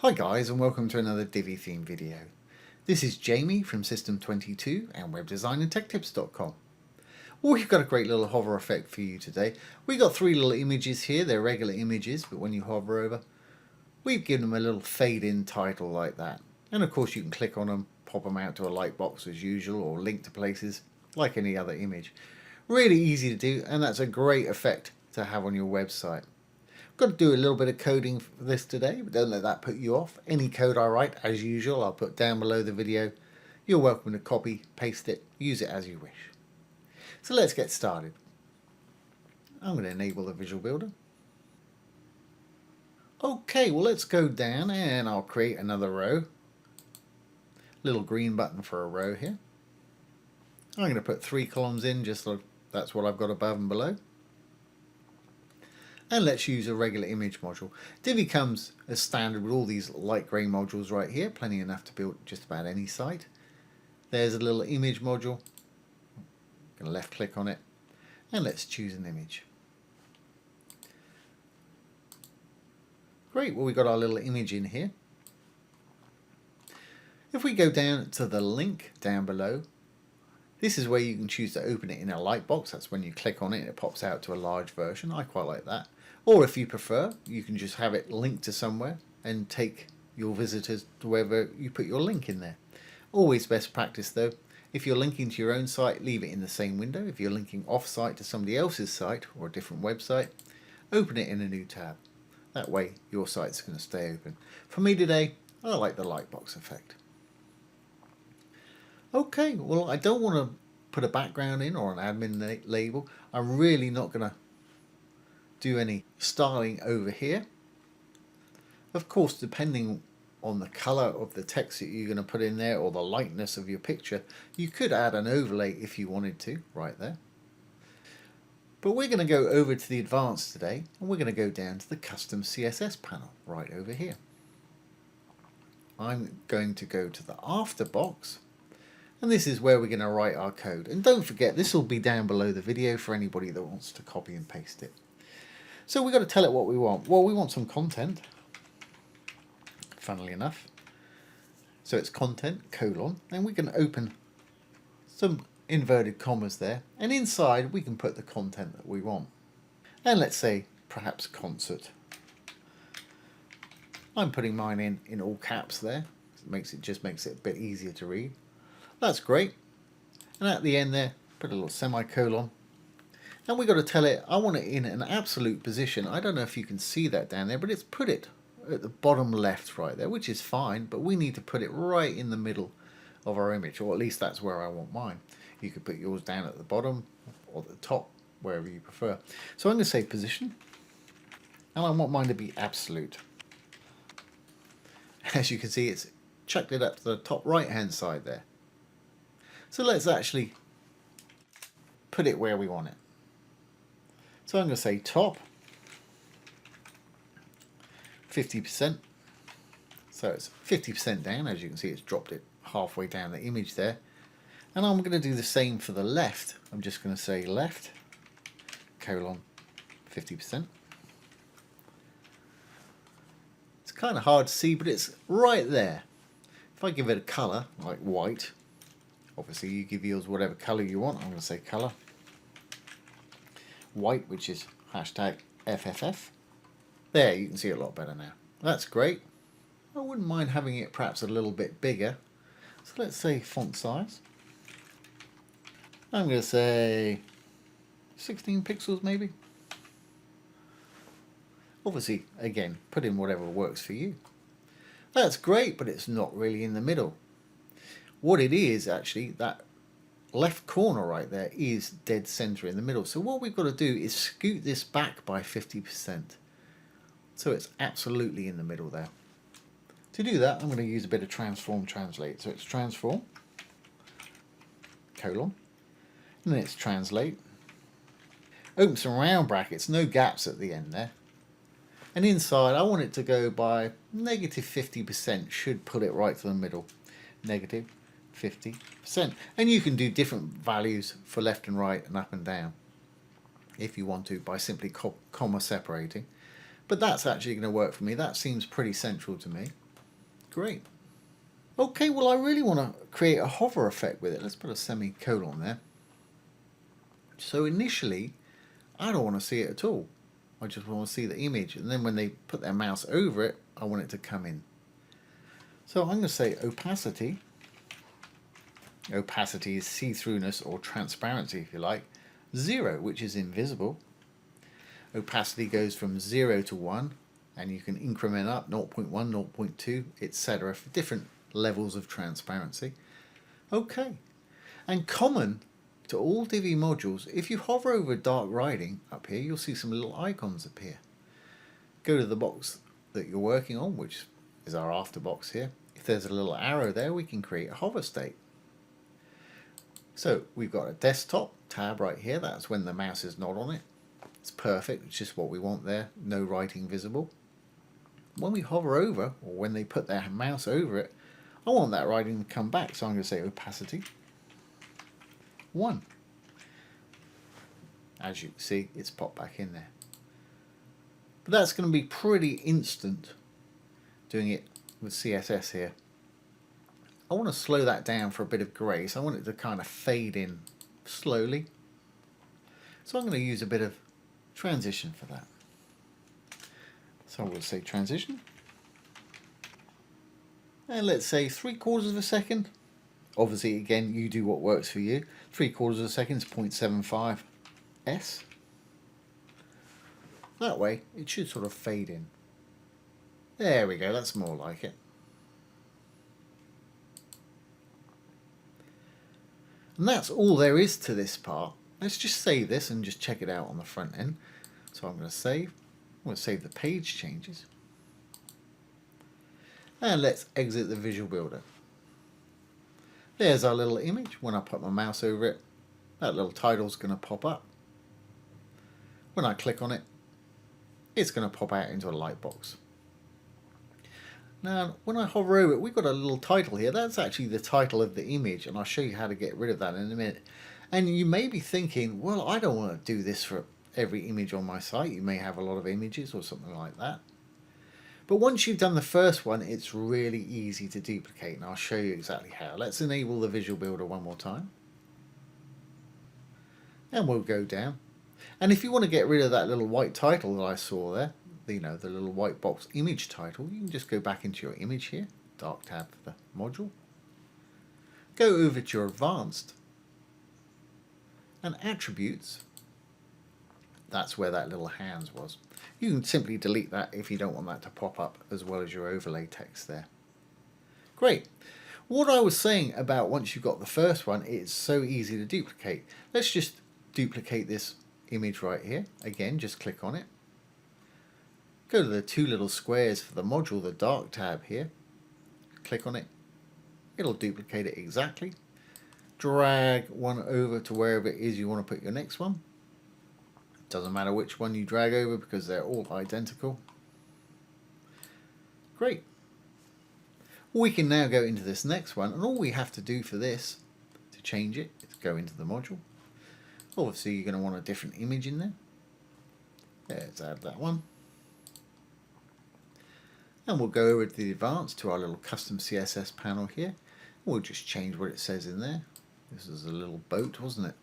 Hi guys, and welcome to another Divi Theme video. This is Jamie from System22 and webdesignandtechtips.com. We've got a great little hover effect for you today. We've got three little images here. They're regular images, but when you hover over, we've given them a little fade in title like that. And of course you can click on them, pop them out to a lightbox as usual, or link to places like any other image. Really easy to do, and that's a great effect to have on your website. Got to do a little bit of coding for this today, but don't let that put you off. Any code I write, as usual, I'll put down below the video. You're welcome to copy, paste it, use it as you wish. So let's get started. I'm going to enable the visual builder. Okay, well let's go down and I'll create another row. Little green button for a row here. I'm going to put 3 columns in, just so that's what I've got above and below. And let's use a regular image module. Divi comes as standard with all these light grey modules right here, plenty enough to build just about any site. There's a little image module. I'm going to left click on it and let's choose an image. Great, well we've got our little image in here. If we go down to the link down below, this is where you can choose to open it in a lightbox. That's when you click on it and it pops out to a large version. I quite like that. Or if you prefer, you can just have it linked to somewhere and take your visitors to wherever you put your link in there. Always best practice though, if you're linking to your own site, leave it in the same window. If you're linking off-site to somebody else's site or a different website, open it in a new tab. That way your site's going to stay open. For me today, I like the lightbox effect. Okay, well I don't want to put a background in or an admin label. I'm really not going to do any styling over here. Of course, depending on the color of the text that you're going to put in there or the lightness of your picture, you could add an overlay if you wanted to, right there. But we're going to go over to the advanced today and we're going to go down to the custom CSS panel right over here. I'm going to go to the after box. And this is where we're going to write our code. And don't forget, this will be down below the video for anybody that wants to copy and paste it. So we've got to tell it what we want. Well, we want some content, funnily enough. So it's content, colon, and we can open some inverted commas there. And inside, we can put the content that we want. And let's say, perhaps concert. I'm putting mine in all caps there. It just makes it a bit easier to read. That's great. And at the end there, put a little semicolon. And we've got to tell it, I want it in an absolute position. I don't know if you can see that down there, but it's put it at the bottom left right there, which is fine, but we need to put it right in the middle of our image, or at least that's where I want mine. You could put yours down at the bottom or the top, wherever you prefer. So I'm going to say position, and I want mine to be absolute. As you can see, it's chucked it up to the top right hand side there. So let's actually put it where we want it. So I'm going to say top 50%. So it's 50% down. As you can see, it's dropped it halfway down the image there. And I'm going to do the same for the left. I'm just going to say left colon 50%. It's kind of hard to see, but it's right there. If I give it a color like white, obviously you give yours whatever color you want. I'm going to say color white, which is hashtag FFF. There, you can see it a lot better now. That's great. I wouldn't mind having it perhaps a little bit bigger. So let's say font size. I'm going to say 16 pixels maybe. Obviously, again, put in whatever works for you. That's great, but it's not really in the middle. What it is actually, that left corner right there is dead center in the middle. So what we've got to do is scoot this back by 50%. So it's absolutely in the middle there. To do that, I'm going to use a bit of transform translate. So it's transform, colon, and then it's translate. Open some round brackets, no gaps at the end there. And inside, I want it to go by negative 50%, should put it right to the middle. Negative 50%. And you can do different values for left and right and up and down if you want to by simply comma separating. But that's actually going to work for me. That seems pretty central to me. Great. Okay, well I really want to create a hover effect with it. Let's put a semicolon there. So initially, I don't want to see it at all. I just want to see the image, and then when they put their mouse over it, I want it to come in. So I'm going to say opacity. Opacity is see-throughness or transparency, if you like. 0, which is invisible. Opacity goes from 0 to 1, and you can increment up 0.1, 0.2, etc. for different levels of transparency. Okay, and common to all Divi modules, if you hover over dark writing up here, you'll see some little icons appear. Go to the box that you're working on, which is our after box here. If there's a little arrow there, we can create a hover state. So we've got a desktop tab right here. That's when the mouse is not on it. It's perfect. It's just what we want there. No writing visible. When we hover over, or when they put their mouse over it, I want that writing to come back. So I'm going to say opacity 1. As you can see, it's popped back in there. But that's going to be pretty instant doing it with CSS here. I want to slow that down for a bit of grace. I want it to kind of fade in slowly. So I'm going to use a bit of transition for that. So we'll say transition. And let's say 3/4 of a second. Obviously, again, you do what works for you. 3/4 of a second is 0.75 s. That way, it should sort of fade in. There we go, that's more like it. And that's all there is to this part. Let's just save this and just check it out on the front end. So I'm going to save. I'm going to save the page changes. And let's exit the Visual Builder. There's our little image. When I put my mouse over it, that little title's going to pop up. When I click on it, it's going to pop out into a lightbox. Now, when I hover over it, we've got a little title here. That's actually the title of the image, and I'll show you how to get rid of that in a minute. And you may be thinking, well, I don't want to do this for every image on my site. You may have a lot of images or something like that. But once you've done the first one, it's really easy to duplicate, and I'll show you exactly how. Let's enable the Visual Builder one more time. And we'll go down. And if you want to get rid of that little white title that I saw there, the little white box image title, you can just go back into your image here, dark tab for the module. Go over to your advanced and attributes. That's where that little hands was. You can simply delete that if you don't want that to pop up, as well as your overlay text there. Great. What I was saying about once you've got the first one, it's so easy to duplicate. Let's just duplicate this image right here. Again, just click on it. Go to the two little squares for the module, the dark tab here. Click on it. It'll duplicate it exactly. Drag one over to wherever it is you want to put your next one. Doesn't matter which one you drag over because they're all identical. Great. We can now go into this next one, and all we have to do for this to change it is go into the module. Obviously you're going to want a different image in there. Let's add that one. And we'll go over to the advanced to our little custom CSS panel here. We'll just change what it says in there. This is a little boat, wasn't it?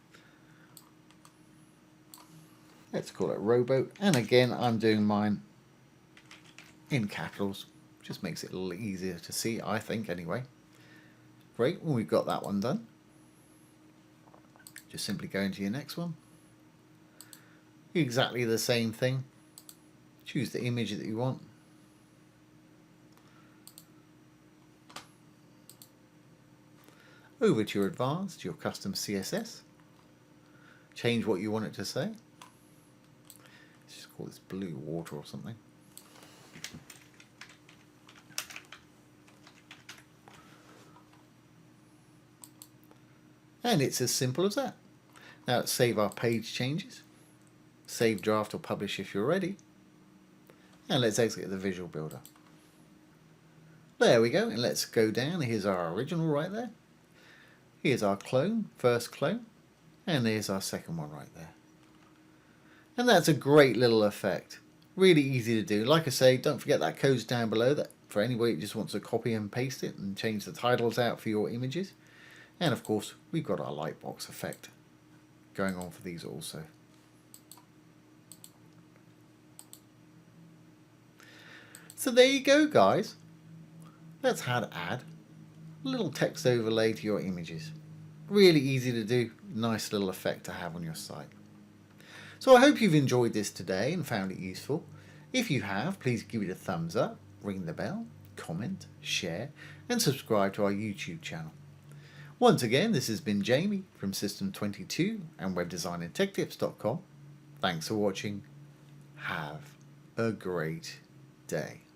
Let's call it rowboat. And again, I'm doing mine in capitals. Just makes it a little easier to see, I think, anyway. Great, when we've got that one done, just simply go into your next one. Exactly the same thing. Choose the image that you want. Over to your advanced, your custom CSS. Change what you want it to say. Let's just call this blue water or something. And it's as simple as that. Now let's save our page changes. Save draft or publish if you're ready. And let's exit the Visual Builder. There we go, and let's go down. Here's our original right there. Here's our clone, first clone, and there's our second one right there. And that's a great little effect. Really easy to do. Like I say, don't forget that code's down below. That for anybody who just wants to copy and paste it and change the titles out for your images. And of course, we've got our lightbox effect going on for these also. So there you go, guys. That's how to add a little text overlay to your images. Really easy to do, nice little effect to have on your site. So I hope you've enjoyed this today and found it useful. If you have, please give it a thumbs up, ring the bell, comment, share, and subscribe to our YouTube channel. Once again, this has been Jamie from System22 and webdesignandtechtips.com. Thanks for watching. Have a great day.